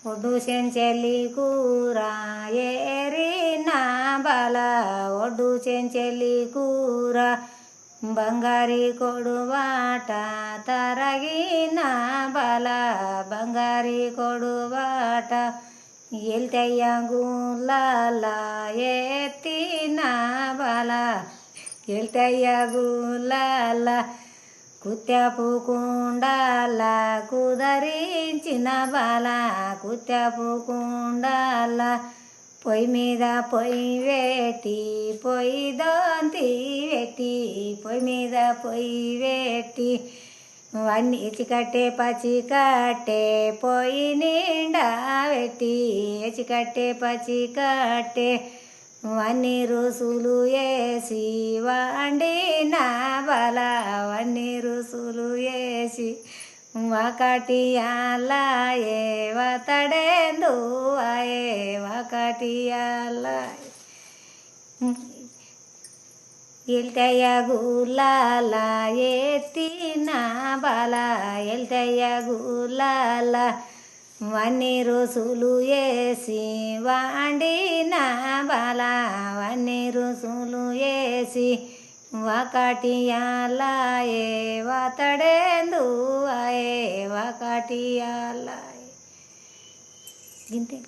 ఒడ్డు చెంచెలి కూర ఏరిన బల ఒడ్డు చెంచెలి కూర బంగారి కొడువాట తరగిన బల బంగారి కొడువాట ఎల్తయ్య గులాల ఎత్తిన బల ఎల్తయ్య గులాల కుత్యపు కుండాల కుదరించిన బాల కుత్యపు కుండాల పొయ్యి మీద పొయ్యి పెట్టి పొయ్యి దొంతి పెట్టి పొయ్యి మీద పొయ్యి పెట్టి అన్నీ ఎచికట్టే పచ్చికట్టే పొయ్యి నిండా పెట్టి ఎచికట్టే పచ్చికట్టే అన్ని రుసులు వేసి వండిన బల అన్ని రుసులు వేసి ఒకటి అల్లాయే వతడేందు ఆయే ఒకటి అల్లాయే ఎల్తయ్య గులాల ఎత్తిన బల ఎల్తయ్య గులాల అన్ని రుసులు వేసి వండిన బల అన్ని రుసులు వేసి ఒకటి అల్లాయే వతడేందు ఆయే ఒకటి అల్లాయే గింతే.